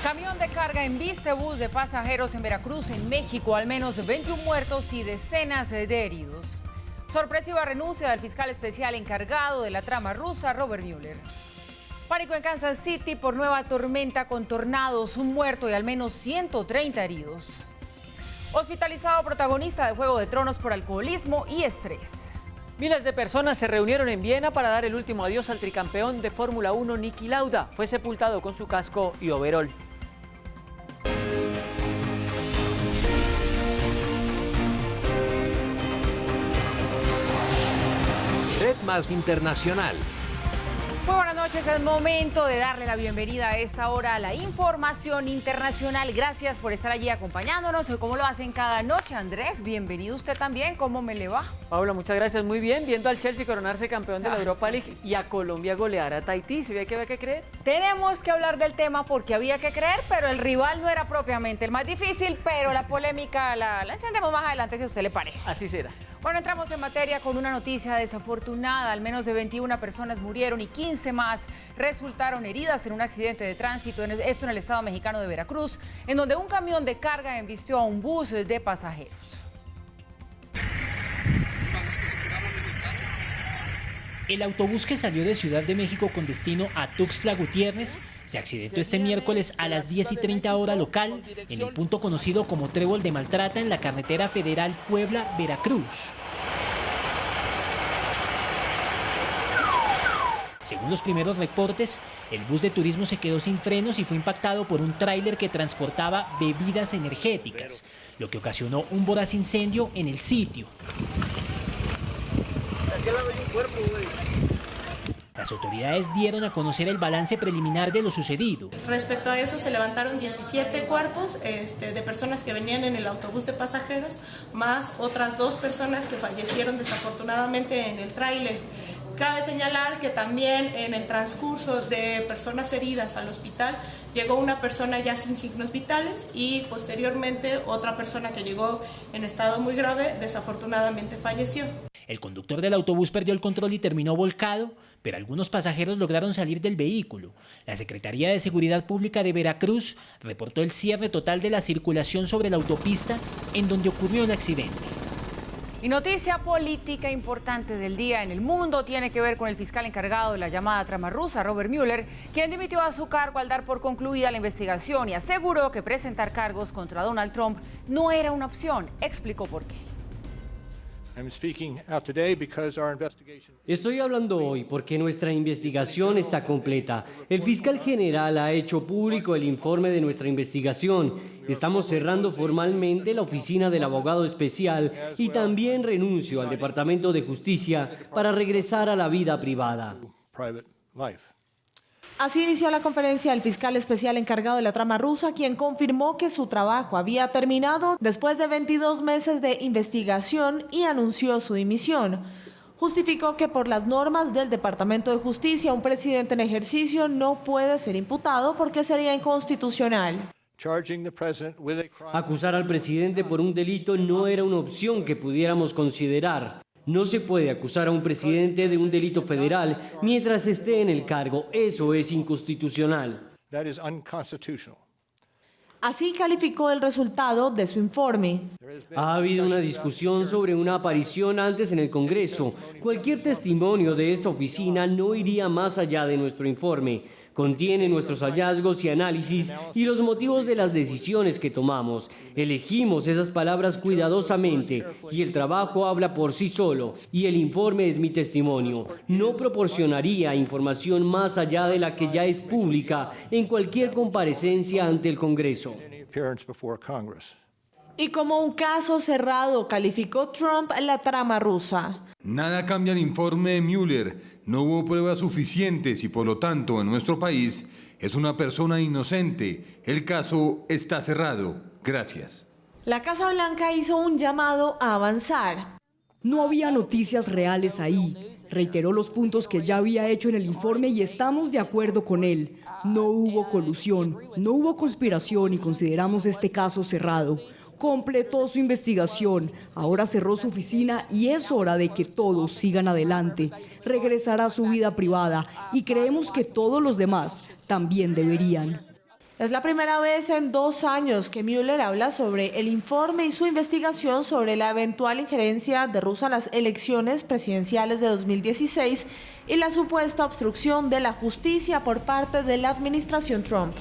Camión de carga embiste bus de pasajeros en Veracruz, en México. Al menos 21 muertos y decenas de heridos. Sorpresiva renuncia del fiscal especial encargado de la trama rusa, Robert Mueller. Pánico en Kansas City por nueva tormenta con tornados, un muerto y al menos 130 heridos. Hospitalizado protagonista de Juego de Tronos por alcoholismo y estrés. Miles de personas se reunieron en Viena para dar el último adiós al tricampeón de Fórmula 1, Niki Lauda. Fue sepultado con su casco y overol. Red Más Internacional. Muy buenas noches, es momento de darle la bienvenida a esta hora a la información internacional. Gracias por estar allí acompañándonos, como lo hacen cada noche. Andrés, bienvenido usted también, ¿cómo me le va? Paula, muchas gracias, muy bien, viendo al Chelsea coronarse campeón de la Europa League y a Colombia golear a Tahití. ¿Sí ve que había que creer? Tenemos que hablar del tema porque había que creer, pero el rival no era propiamente el más difícil, pero la polémica la encendemos más adelante si a usted le parece. Así será. Bueno, entramos en materia con una noticia desafortunada. Al menos de 21 personas murieron y 15 más resultaron heridas en un accidente de tránsito, esto en el estado mexicano de Veracruz, en donde un camión de carga embistió a un bus de pasajeros. El autobús que salió de Ciudad de México con destino a Tuxtla Gutiérrez se accidentó este miércoles a las 10:30 hora local en el punto conocido como Trébol de Maltrata en la carretera federal Puebla-Veracruz. Según los primeros reportes, el bus de turismo se quedó sin frenos y fue impactado por un tráiler que transportaba bebidas energéticas, lo que ocasionó un voraz incendio en el sitio. Las autoridades dieron a conocer el balance preliminar de lo sucedido. Respecto a eso, se levantaron 17 cuerpos de personas que venían en el autobús de pasajeros, más otras 2 personas que fallecieron desafortunadamente en el tráiler. Cabe señalar que también en el transcurso de personas heridas al hospital llegó una persona ya sin signos vitales y posteriormente otra persona que llegó en estado muy grave desafortunadamente falleció. El conductor del autobús perdió el control y terminó volcado, pero algunos pasajeros lograron salir del vehículo. La Secretaría de Seguridad Pública de Veracruz reportó el cierre total de la circulación sobre la autopista en donde ocurrió el accidente. Y noticia política importante del día en el mundo tiene que ver con el fiscal encargado de la llamada trama rusa, Robert Mueller, quien dimitió a su cargo al dar por concluida la investigación y aseguró que presentar cargos contra Donald Trump no era una opción. Explicó por qué. Estoy hablando hoy porque nuestra investigación está completa. El fiscal general ha hecho público el informe de nuestra investigación. Estamos cerrando formalmente la oficina del abogado especial y también renuncio al Departamento de Justicia para regresar a la vida privada. Así inició la conferencia el fiscal especial encargado de la trama rusa, quien confirmó que su trabajo había terminado después de 22 meses de investigación y anunció su dimisión. Justificó que por las normas del Departamento de Justicia, un presidente en ejercicio no puede ser imputado porque sería inconstitucional. Acusar al presidente por un delito no era una opción que pudiéramos considerar. No se puede acusar a un presidente de un delito federal mientras esté en el cargo. Eso es inconstitucional. Así calificó el resultado de su informe. Ha habido una discusión sobre una aparición antes en el Congreso. Cualquier testimonio de esta oficina no iría más allá de nuestro informe. Contiene nuestros hallazgos y análisis y los motivos de las decisiones que tomamos. Elegimos esas palabras cuidadosamente y el trabajo habla por sí solo y el informe es mi testimonio. No proporcionaría información más allá de la que ya es pública en cualquier comparecencia ante el Congreso. Y como un caso cerrado calificó Trump la trama rusa. Nada cambia el informe de Mueller. No hubo pruebas suficientes y por lo tanto en nuestro país es una persona inocente. El caso está cerrado. Gracias. La Casa Blanca hizo un llamado a avanzar. No había noticias reales ahí. Reiteró los puntos que ya había hecho en el informe y estamos de acuerdo con él. No hubo colusión, no hubo conspiración y consideramos este caso cerrado. Completó su investigación, ahora cerró su oficina y es hora de que todos sigan adelante. Regresará a su vida privada y creemos que todos los demás también deberían. Es la primera vez en 2 años que Mueller habla sobre el informe y su investigación sobre la eventual injerencia de Rusia en las elecciones presidenciales de 2016 y la supuesta obstrucción de la justicia por parte de la administración Trump.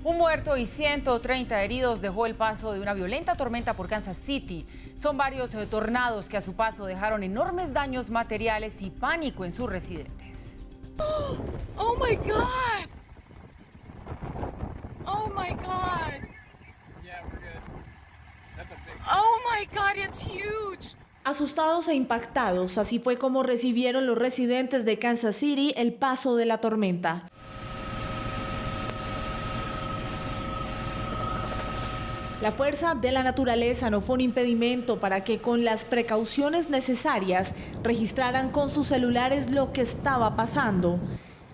Un muerto y 130 heridos dejó el paso de una violenta tormenta por Kansas City. Son varios tornados que a su paso dejaron enormes daños materiales y pánico en sus residentes. Oh my God! Oh my God! Yeah, we're good. That's a big... Oh my God, it's huge! Asustados e impactados, así fue como recibieron los residentes de Kansas City el paso de la tormenta. La fuerza de la naturaleza no fue un impedimento para que con las precauciones necesarias registraran con sus celulares lo que estaba pasando.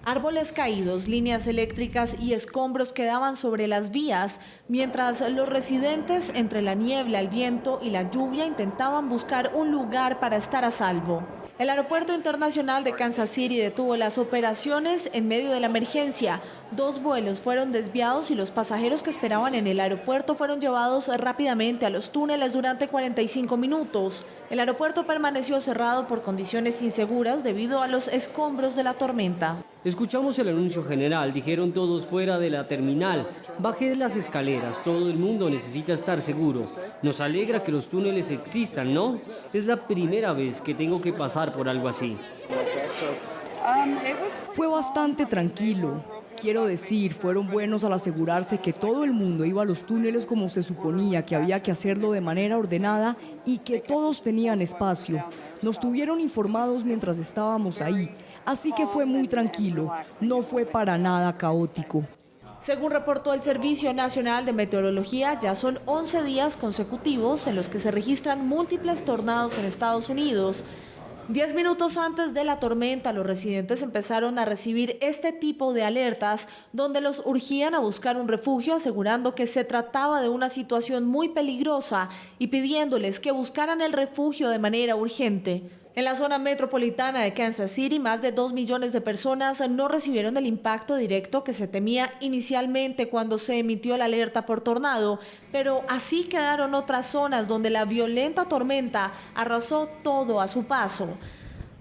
Árboles caídos, líneas eléctricas y escombros quedaban sobre las vías, mientras los residentes, entre la niebla, el viento y la lluvia, intentaban buscar un lugar para estar a salvo. El Aeropuerto Internacional de Kansas City detuvo las operaciones en medio de la emergencia. 2 vuelos fueron desviados y los pasajeros que esperaban en el aeropuerto fueron llevados rápidamente a los túneles durante 45 minutos. El aeropuerto permaneció cerrado por condiciones inseguras debido a los escombros de la tormenta. Escuchamos el anuncio general, dijeron todos fuera de la terminal. Bajé las escaleras, todo el mundo necesita estar seguro. Nos alegra que los túneles existan, ¿no? Es la primera vez que tengo que pasar por algo así. Fue bastante tranquilo. Quiero decir, fueron buenos al asegurarse que todo el mundo iba a los túneles como se suponía que había que hacerlo de manera ordenada y que todos tenían espacio. Nos tuvieron informados mientras estábamos ahí. Así que fue muy tranquilo, no fue para nada caótico. Según reportó el Servicio Nacional de Meteorología, ya son 11 días consecutivos en los que se registran múltiples tornados en Estados Unidos. 10 minutos antes de la tormenta, los residentes empezaron a recibir este tipo de alertas donde los urgían a buscar un refugio, asegurando que se trataba de una situación muy peligrosa y pidiéndoles que buscaran el refugio de manera urgente. En la zona metropolitana de Kansas City, más de 2 millones de personas no recibieron el impacto directo que se temía inicialmente cuando se emitió la alerta por tornado, pero así quedaron otras zonas donde la violenta tormenta arrasó todo a su paso.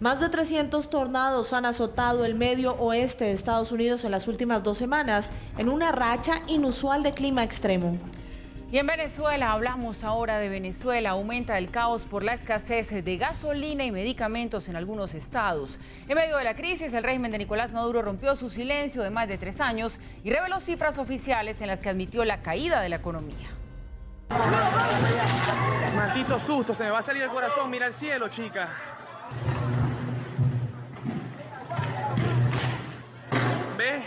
Más de 300 tornados han azotado el medio oeste de Estados Unidos en las últimas 2 semanas, en una racha inusual de clima extremo. Y en Venezuela, hablamos ahora de Venezuela. Aumenta el caos por la escasez de gasolina y medicamentos en algunos estados. En medio de la crisis, el régimen de Nicolás Maduro rompió su silencio de más de 3 años y reveló cifras oficiales en las que admitió la caída de la economía. Maldito susto, se me va a salir el corazón, mira el cielo, chica. ¿Ves?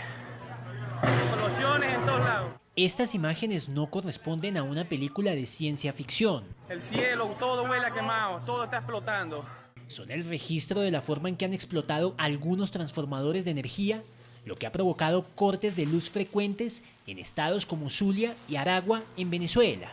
Explosiones en todos lados. Estas imágenes no corresponden a una película de ciencia ficción. El cielo, todo huele a quemado, todo está explotando. Son el registro de la forma en que han explotado algunos transformadores de energía, lo que ha provocado cortes de luz frecuentes en estados como Zulia y Aragua en Venezuela.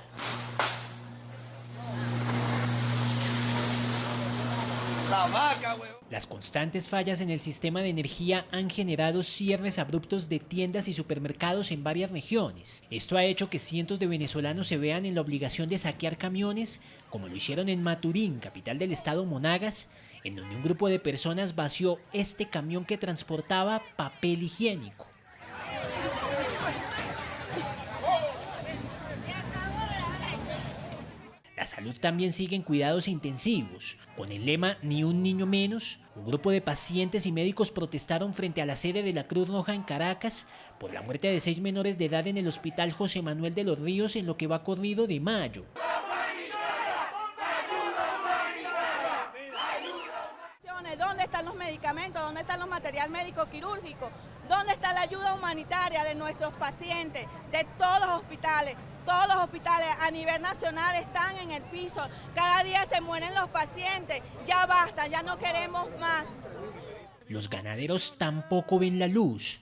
La vaca, huevón. Las constantes fallas en el sistema de energía han generado cierres abruptos de tiendas y supermercados en varias regiones. Esto ha hecho que cientos de venezolanos se vean en la obligación de saquear camiones, como lo hicieron en Maturín, capital del estado Monagas, en donde un grupo de personas vació este camión que transportaba papel higiénico. La salud también sigue en cuidados intensivos. Con el lema Ni un niño menos, un grupo de pacientes y médicos protestaron frente a la sede de la Cruz Roja en Caracas por la muerte de 6 menores de edad en el Hospital José Manuel de los Ríos en lo que va corrido de mayo. ¿Dónde están los medicamentos? ¿Dónde están los materiales médicos quirúrgicos? ¿Dónde está la ayuda humanitaria de nuestros pacientes, de todos los hospitales? Todos los hospitales a nivel nacional están en el piso. Cada día se mueren los pacientes. Ya basta, ya no queremos más. Los ganaderos tampoco ven la luz.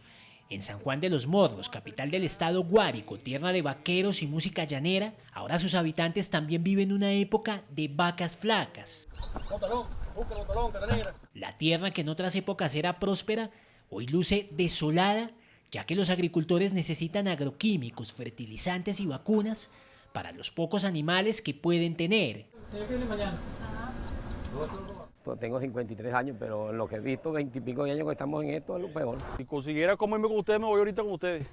En San Juan de los Morros, capital del estado Guárico, tierra de vaqueros y música llanera, ahora sus habitantes también viven una época de vacas flacas. La tierra que en otras épocas era próspera, hoy luce desolada, ya que los agricultores necesitan agroquímicos, fertilizantes y vacunas para los pocos animales que pueden tener. Pues tengo 53 años, pero en lo que he visto, 20 y pico de años que estamos en esto, es lo peor. Si consiguiera comerme con ustedes, me voy ahorita con ustedes.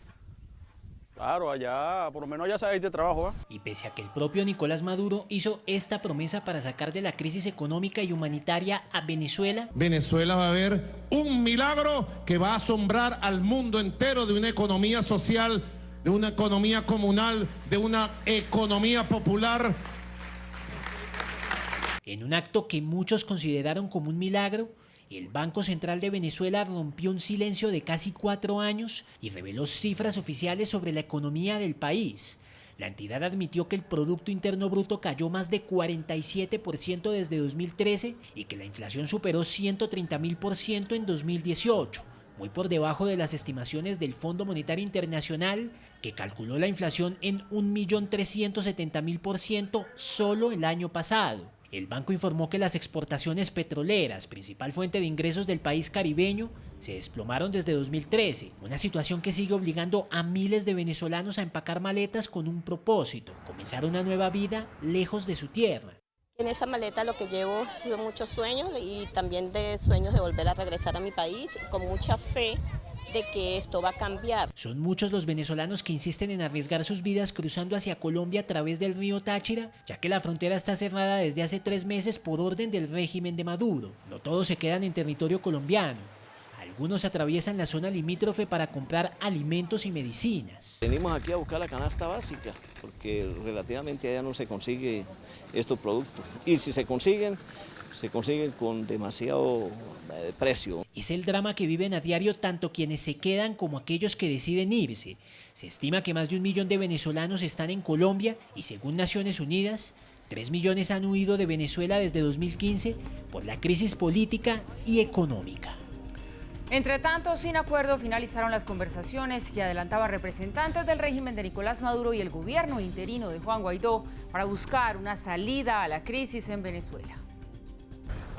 Claro, allá, por lo menos allá sabéis de trabajo, ¿eh? Y pese a que el propio Nicolás Maduro hizo esta promesa para sacar de la crisis económica y humanitaria a Venezuela, Venezuela va a ver un milagro que va a asombrar al mundo entero, de una economía social, de una economía comunal, de una economía popular. en un acto que muchos consideraron como un milagro, el Banco Central de Venezuela rompió un silencio de casi 4 años y reveló cifras oficiales sobre la economía del país. La entidad admitió que el Producto Interno Bruto cayó más de 47% desde 2013 y que la inflación superó 130.000% en 2018, muy por debajo de las estimaciones del Fondo Monetario Internacional, que calculó la inflación en 1.370.000% solo el año pasado. El banco informó que las exportaciones petroleras, principal fuente de ingresos del país caribeño, se desplomaron desde 2013, una situación que sigue obligando a miles de venezolanos a empacar maletas con un propósito: comenzar una nueva vida lejos de su tierra. En esa maleta lo que llevo son muchos sueños y también de sueños de volver a regresar a mi país, con mucha fe de que esto va a cambiar. Son muchos los venezolanos que insisten en arriesgar sus vidas cruzando hacia Colombia a través del río Táchira, ya que la frontera está cerrada desde hace 3 meses por orden del régimen de Maduro. No todos se quedan en territorio colombiano. Algunos atraviesan la zona limítrofe para comprar alimentos y medicinas. Venimos aquí a buscar la canasta básica, porque relativamente allá no se consigue estos productos. Y si se consiguen con demasiado precio. Es el drama que viven a diario tanto quienes se quedan como aquellos que deciden irse. Se estima que más de 1 millón de venezolanos están en Colombia y, según Naciones Unidas, 3 millones han huido de Venezuela desde 2015 por la crisis política y económica. Entre tanto, sin acuerdo, finalizaron las conversaciones que adelantaban representantes del régimen de Nicolás Maduro y el gobierno interino de Juan Guaidó para buscar una salida a la crisis en Venezuela.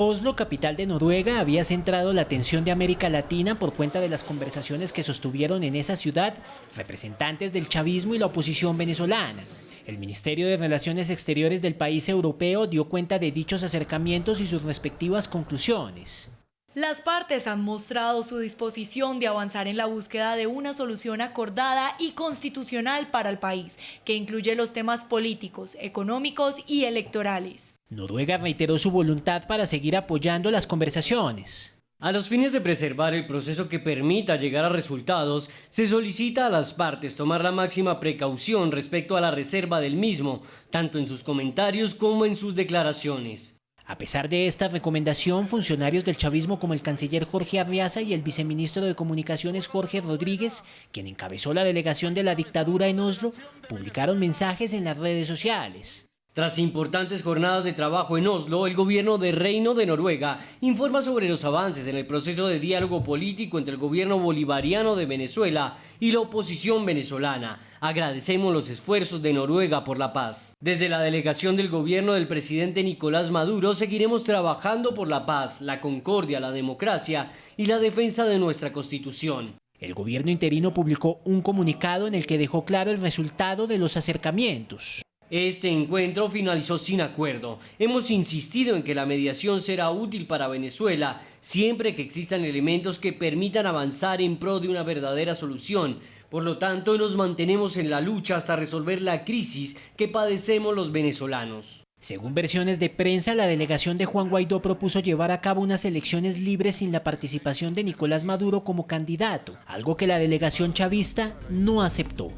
Oslo, capital de Noruega, había centrado la atención de América Latina por cuenta de las conversaciones que sostuvieron en esa ciudad representantes del chavismo y la oposición venezolana. El Ministerio de Relaciones Exteriores del país europeo dio cuenta de dichos acercamientos y sus respectivas conclusiones. Las partes han mostrado su disposición de avanzar en la búsqueda de una solución acordada y constitucional para el país, que incluye los temas políticos, económicos y electorales. Noruega reiteró su voluntad para seguir apoyando las conversaciones. A los fines de preservar el proceso que permita llegar a resultados, se solicita a las partes tomar la máxima precaución respecto a la reserva del mismo, tanto en sus comentarios como en sus declaraciones. A pesar de esta recomendación, funcionarios del chavismo como el canciller Jorge Arriaza y el viceministro de Comunicaciones Jorge Rodríguez, quien encabezó la delegación de la dictadura en Oslo, publicaron mensajes en las redes sociales. Tras importantes jornadas de trabajo en Oslo, el gobierno de Reino de Noruega informa sobre los avances en el proceso de diálogo político entre el gobierno bolivariano de Venezuela y la oposición venezolana. Agradecemos los esfuerzos de Noruega por la paz. Desde la delegación del gobierno del presidente Nicolás Maduro seguiremos trabajando por la paz, la concordia, la democracia y la defensa de nuestra Constitución. El gobierno interino publicó un comunicado en el que dejó claro el resultado de los acercamientos. Este encuentro finalizó sin acuerdo. Hemos insistido en que la mediación será útil para Venezuela siempre que existan elementos que permitan avanzar en pro de una verdadera solución. Por lo tanto, nos mantenemos en la lucha hasta resolver la crisis que padecemos los venezolanos. Según versiones de prensa, la delegación de Juan Guaidó propuso llevar a cabo unas elecciones libres sin la participación de Nicolás Maduro como candidato, algo que la delegación chavista no aceptó.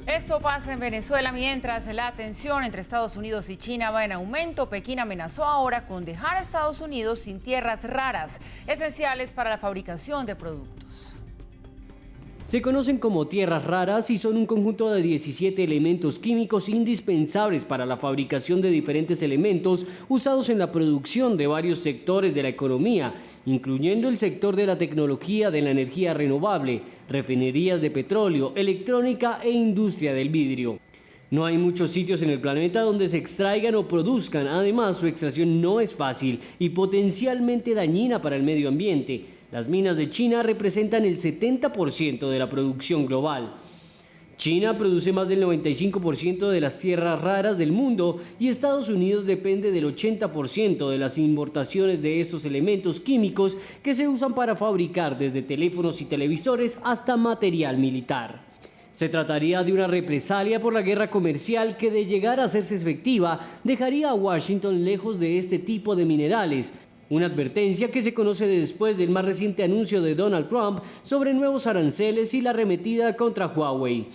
Esto pasa en Venezuela mientras la tensión entre Estados Unidos y China va en aumento. Pekín amenazó ahora con dejar a Estados Unidos sin tierras raras, esenciales para la fabricación de productos. Se conocen como tierras raras y son un conjunto de 17 elementos químicos indispensables para la fabricación de diferentes elementos usados en la producción de varios sectores de la economía, incluyendo el sector de la tecnología de la energía renovable, refinerías de petróleo, electrónica e industria del vidrio. No hay muchos sitios en el planeta donde se extraigan o produzcan, además su extracción no es fácil y potencialmente dañina para el medio ambiente. Las minas de China representan el 70% de la producción global. China produce más del 95% de las tierras raras del mundo y Estados Unidos depende del 80% de las importaciones de estos elementos químicos que se usan para fabricar desde teléfonos y televisores hasta material militar. Se trataría de una represalia por la guerra comercial que, de llegar a hacerse efectiva, dejaría a Washington lejos de este tipo de minerales. Una advertencia que se conoce después del más reciente anuncio de Donald Trump sobre nuevos aranceles y la arremetida contra Huawei.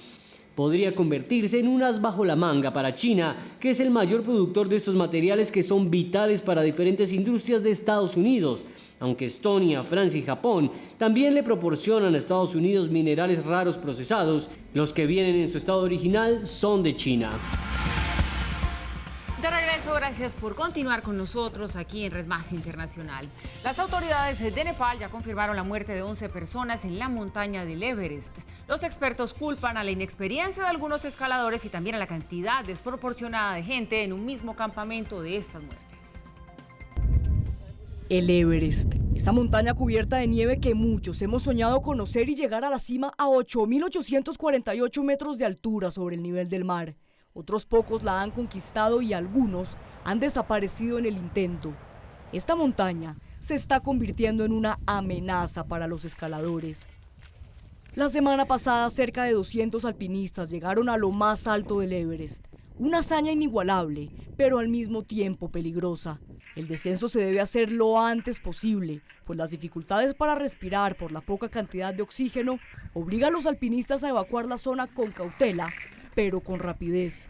Podría convertirse en un as bajo la manga para China, que es el mayor productor de estos materiales que son vitales para diferentes industrias de Estados Unidos. Aunque Estonia, Francia y Japón también le proporcionan a Estados Unidos minerales raros procesados, los que vienen en su estado original son de China. De regreso, gracias por continuar con nosotros aquí en Red Más Internacional. Las autoridades de Nepal ya confirmaron la muerte de 11 personas en la montaña del Everest. Los expertos culpan a la inexperiencia de algunos escaladores y también a la cantidad desproporcionada de gente en un mismo campamento de estas muertes. El Everest, esa montaña cubierta de nieve que muchos hemos soñado conocer y llegar a la cima a 8.848 metros de altura sobre el nivel del mar. Otros pocos la han conquistado y algunos han desaparecido en el intento. Esta montaña se está convirtiendo en una amenaza para los escaladores. La semana pasada, cerca de 200 alpinistas llegaron a lo más alto del Everest. Una hazaña inigualable, pero al mismo tiempo peligrosa. El descenso se debe hacer lo antes posible, pues las dificultades para respirar por la poca cantidad de oxígeno obligan a los alpinistas a evacuar la zona con cautela, pero con rapidez.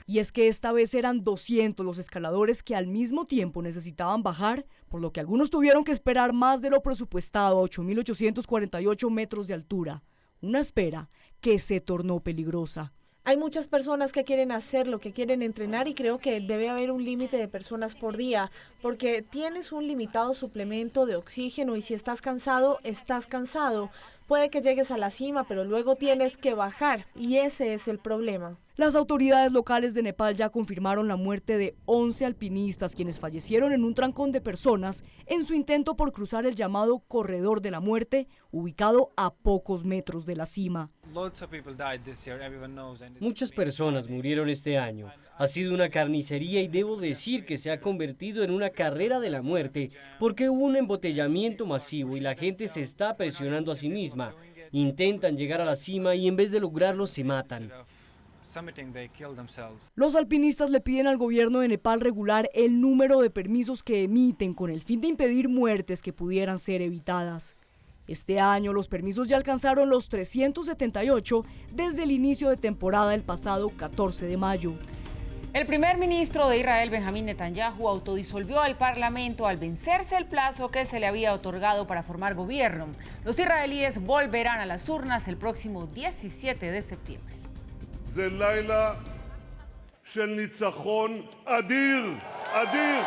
Y es que esta vez eran 200 los escaladores que al mismo tiempo necesitaban bajar, por lo que algunos tuvieron que esperar más de lo presupuestado a 8.848 metros de altura. Una espera que se tornó peligrosa. Hay muchas personas que quieren hacerlo, que quieren entrenar y creo que debe haber un límite de personas por día, porque tienes un limitado suplemento de oxígeno y si estás cansado, estás cansado. Puede que llegues a la cima, pero luego tienes que bajar y ese es el problema. Las autoridades locales de Nepal ya confirmaron la muerte de 11 alpinistas, quienes fallecieron en un trancón de personas en su intento por cruzar el llamado Corredor de la Muerte, ubicado a pocos metros de la cima. Muchas personas murieron este año. Ha sido una carnicería y debo decir que se ha convertido en una carrera de la muerte porque hubo un embotellamiento masivo y la gente se está presionando a sí misma. Intentan llegar a la cima y en vez de lograrlo se matan. Los alpinistas le piden al gobierno de Nepal regular el número de permisos que emiten con el fin de impedir muertes que pudieran ser evitadas. Este año los permisos ya alcanzaron los 378 desde el inicio de temporada el pasado 14 de mayo. El primer ministro de Israel, Benjamín Netanyahu, autodisolvió al Parlamento al vencerse el plazo que se le había otorgado para formar gobierno. Los israelíes volverán a las urnas el próximo 17 de septiembre. זה לילה של ניצחון אדיר, אדיר.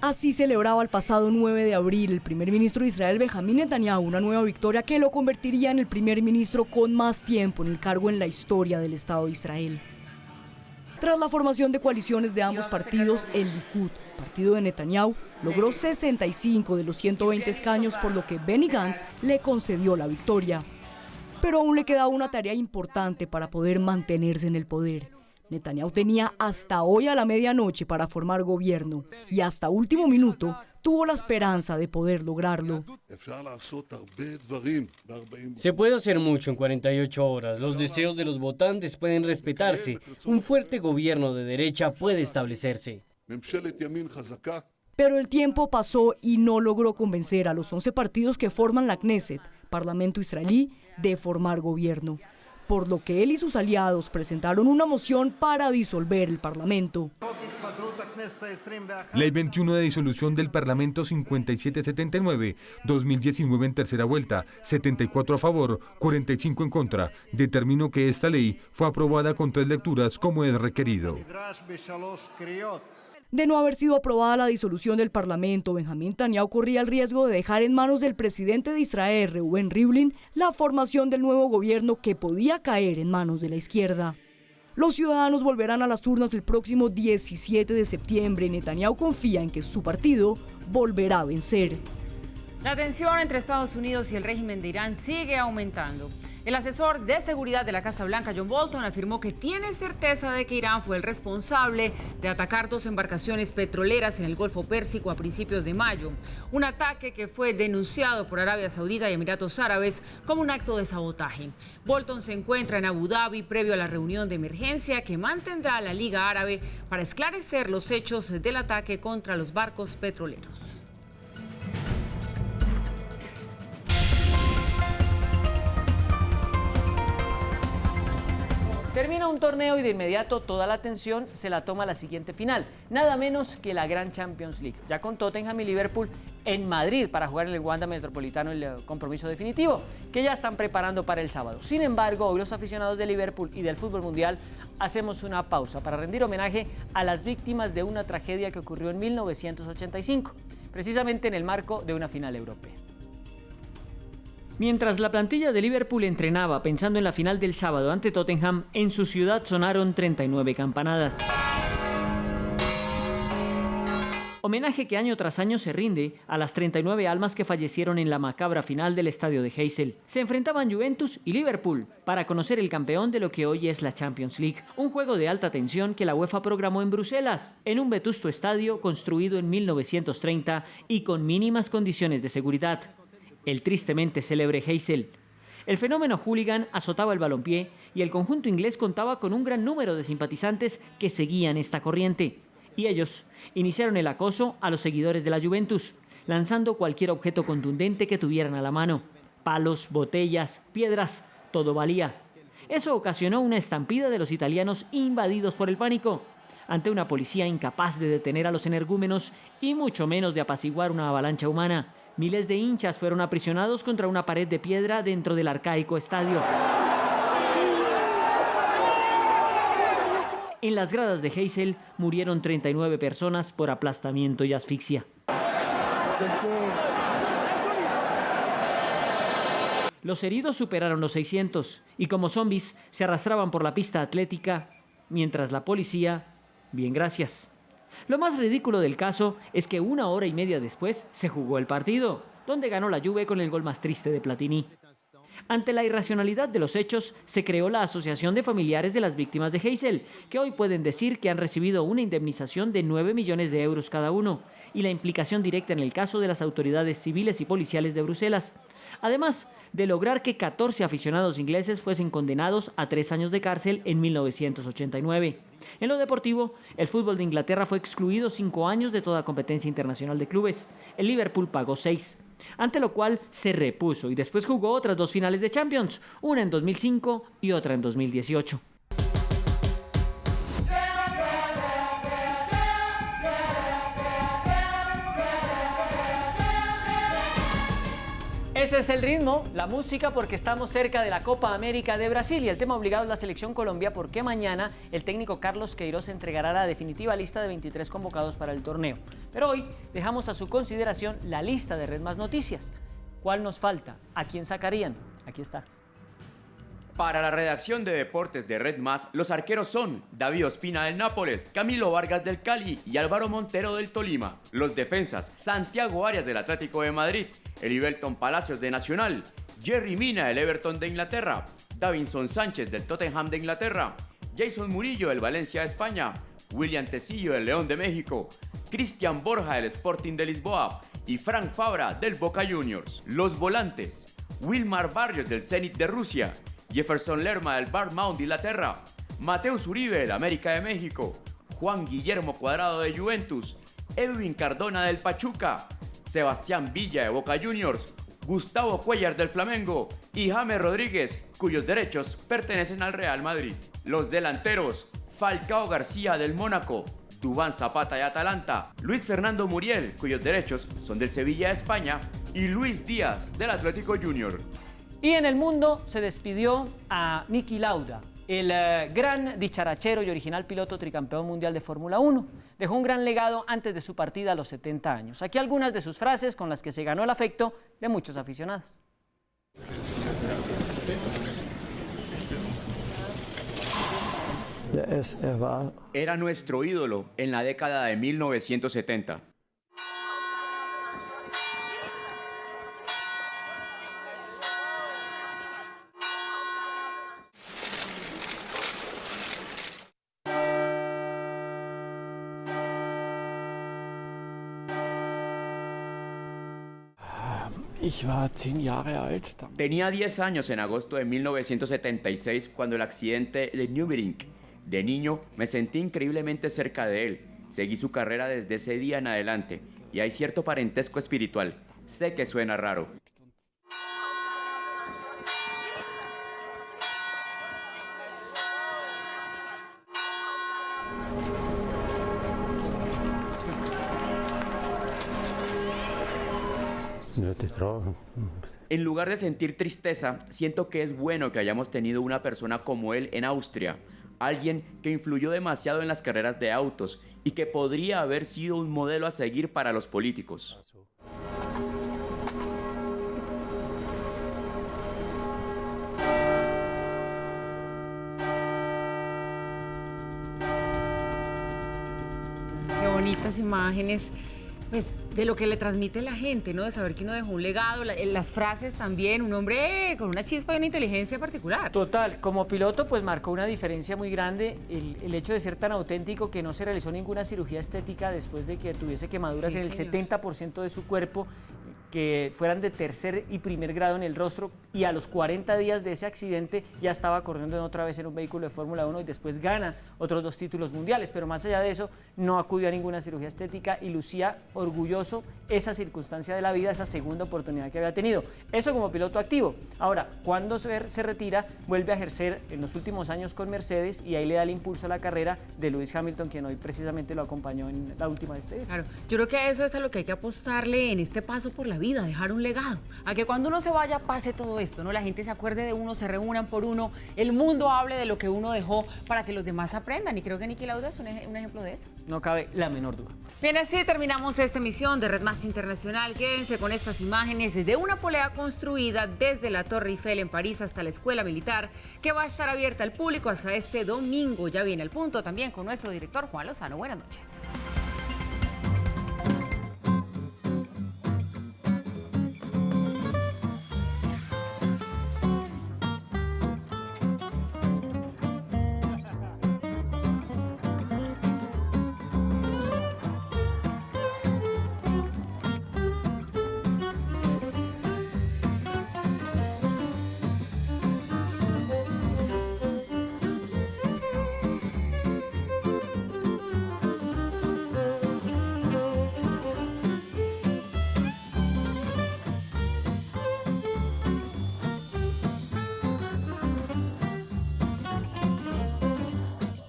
Así celebraba el pasado 9 de abril el primer ministro de Israel, Benjamín Netanyahu, una nueva victoria que lo convertiría en el primer ministro con más tiempo en el cargo en la historia del Estado de Israel. Tras la formación de coaliciones de ambos partidos, el Likud, partido de Netanyahu, logró 65 de los 120 escaños, por lo que Benny Gantz le concedió la victoria. Pero aún le quedaba una tarea importante para poder mantenerse en el poder. Netanyahu tenía hasta hoy a la medianoche para formar gobierno y hasta último minuto tuvo la esperanza de poder lograrlo. Se puede hacer mucho en 48 horas. Los deseos de los votantes pueden respetarse. Un fuerte gobierno de derecha puede establecerse. Pero el tiempo pasó y no logró convencer a los 11 partidos que forman la Knesset, Parlamento israelí, de formar gobierno, por lo que él y sus aliados presentaron una moción para disolver el Parlamento. Ley 21 de disolución del Parlamento 5779, 2019 en tercera vuelta, 74 a favor, 45 en contra. Determinó que esta ley fue aprobada con 3 lecturas como es requerido. De no haber sido aprobada la disolución del Parlamento, Benjamín Netanyahu corría el riesgo de dejar en manos del presidente de Israel, Reuven Rivlin, la formación del nuevo gobierno que podía caer en manos de la izquierda. Los ciudadanos volverán a las urnas el próximo 17 de septiembre y Netanyahu confía en que su partido volverá a vencer. La tensión entre Estados Unidos y el régimen de Irán sigue aumentando. El asesor de seguridad de la Casa Blanca, John Bolton, afirmó que tiene certeza de que Irán fue el responsable de atacar 2 embarcaciones petroleras en el Golfo Pérsico a principios de mayo. Un ataque que fue denunciado por Arabia Saudita y Emiratos Árabes como un acto de sabotaje. Bolton se encuentra en Abu Dhabi previo a la reunión de emergencia que mantendrá la Liga Árabe para esclarecer los hechos del ataque contra los barcos petroleros. Termina un torneo y de inmediato toda la atención se la toma la siguiente final, nada menos que la Gran Champions League, ya con Tottenham y Liverpool en Madrid para jugar en el Wanda Metropolitano el compromiso definitivo, que ya están preparando para el sábado. Sin embargo, hoy los aficionados de Liverpool y del fútbol mundial hacemos una pausa para rendir homenaje a las víctimas de una tragedia que ocurrió en 1985, precisamente en el marco de una final europea. Mientras la plantilla de Liverpool entrenaba pensando en la final del sábado ante Tottenham, en su ciudad sonaron 39 campanadas. Homenaje que año tras año se rinde a las 39 almas que fallecieron en la macabra final del estadio de Heysel. Se enfrentaban Juventus y Liverpool para conocer el campeón de lo que hoy es la Champions League. Un juego de alta tensión que la UEFA programó en Bruselas, en un vetusto estadio construido en 1930 y con mínimas condiciones de seguridad. El tristemente célebre Heysel. El fenómeno hooligan azotaba el balompié y el conjunto inglés contaba con un gran número de simpatizantes que seguían esta corriente. Y ellos iniciaron el acoso a los seguidores de la Juventus, lanzando cualquier objeto contundente que tuvieran a la mano. Palos, botellas, piedras, todo valía. Eso ocasionó una estampida de los italianos invadidos por el pánico, ante una policía incapaz de detener a los energúmenos y mucho menos de apaciguar una avalancha humana. Miles de hinchas fueron aprisionados contra una pared de piedra dentro del arcaico estadio. En las gradas de Heysel murieron 39 personas por aplastamiento y asfixia. Los heridos superaron los 600 y como zombies se arrastraban por la pista atlética, mientras la policía, bien gracias. Lo más ridículo del caso es que 1 hora y media después se jugó el partido, donde ganó la Juve con el gol más triste de Platini. Ante la irracionalidad de los hechos, se creó la Asociación de Familiares de las Víctimas de Heysel, que hoy pueden decir que han recibido una indemnización de 9 millones de euros cada uno, y la implicación directa en el caso de las autoridades civiles y policiales de Bruselas. Además de lograr que 14 aficionados ingleses fuesen condenados a 3 años de cárcel en 1989. En lo deportivo, el fútbol de Inglaterra fue excluido 5 años de toda competencia internacional de clubes. El Liverpool pagó 6, ante lo cual se repuso y después jugó otras 2 finales de Champions, una en 2005 y otra en 2018. Ese es el ritmo, la música, porque estamos cerca de la Copa América de Brasil y el tema obligado es la Selección Colombia, porque mañana el técnico Carlos Queiroz entregará la definitiva lista de 23 convocados para el torneo. Pero hoy dejamos a su consideración la lista de Red Más Noticias. ¿Cuál nos falta? ¿A quién sacarían? Aquí está. Para la redacción de deportes de Red Más, los arqueros son David Ospina del Nápoles, Camilo Vargas del Cali y Álvaro Montero del Tolima. Los defensas, Santiago Arias del Atlético de Madrid, Elivelton Palacios de Nacional, Jerry Mina del Everton de Inglaterra, Davinson Sánchez del Tottenham de Inglaterra, Jason Murillo del Valencia de España, William Tecillo del León de México, Cristian Borja del Sporting de Lisboa y Frank Fabra del Boca Juniors. Los volantes, Wilmar Barrios del Zenit de Rusia, Jefferson Lerma del Bournemouth de Inglaterra, Mateus Uribe del América de México, Juan Guillermo Cuadrado de Juventus, Edwin Cardona del Pachuca, Sebastián Villa de Boca Juniors, Gustavo Cuellar del Flamengo y James Rodríguez, cuyos derechos pertenecen al Real Madrid. Los delanteros, Falcao García del Mónaco, Duván Zapata de Atalanta, Luis Fernando Muriel, cuyos derechos son del Sevilla de España, y Luis Díaz del Atlético Junior. Y en el mundo se despidió a Niki Lauda, el gran dicharachero y original piloto tricampeón mundial de Fórmula 1. Dejó un gran legado antes de su partida a los 70 años. Aquí algunas de sus frases con las que se ganó el afecto de muchos aficionados. Era nuestro ídolo en la década de 1970. Tenía 10 años en agosto de 1976 cuando el accidente de Nürburgring. De niño me sentí increíblemente cerca de él. Seguí su carrera desde ese día en adelante y hay cierto parentesco espiritual. Sé que suena raro. En lugar de sentir tristeza, siento que es bueno que hayamos tenido una persona como él en Austria, alguien que influyó demasiado en las carreras de autos y que podría haber sido un modelo a seguir para los políticos. Qué bonitas imágenes, pues, de lo que le transmite la gente, ¿no? De saber que uno dejó un legado, las frases también, un hombre con una chispa y una inteligencia particular. Total, como piloto pues marcó una diferencia muy grande el hecho de ser tan auténtico que no se realizó ninguna cirugía estética después de que tuviese quemaduras en el 70% de su cuerpo, que fueran de tercer y primer grado en el rostro, y a los 40 días de ese accidente ya estaba corriendo otra vez en un vehículo de Fórmula 1 y después gana otros 2 títulos mundiales, pero más allá de eso no acudió a ninguna cirugía estética y lucía orgulloso esa circunstancia de la vida, esa segunda oportunidad que había tenido. Eso como piloto activo. Ahora, cuando se retira, vuelve a ejercer en los últimos años con Mercedes y ahí le da el impulso a la carrera de Lewis Hamilton, quien hoy precisamente lo acompañó en la última de este día. Claro, yo creo que eso es a lo que hay que apostarle en este paso por la vida, dejar un legado, a que cuando uno se vaya pase todo esto, ¿no? La gente se acuerde de uno, se reúnan por uno, el mundo hable de lo que uno dejó para que los demás aprendan, y creo que Niki Lauda es un ejemplo de eso. No cabe la menor duda. Bien, así terminamos esta emisión de Red Más Internacional. Quédense con estas imágenes de una polea construida desde la Torre Eiffel en París hasta la Escuela Militar, que va a estar abierta al público hasta este domingo. Ya viene el punto también con nuestro director Juan Lozano. Buenas noches.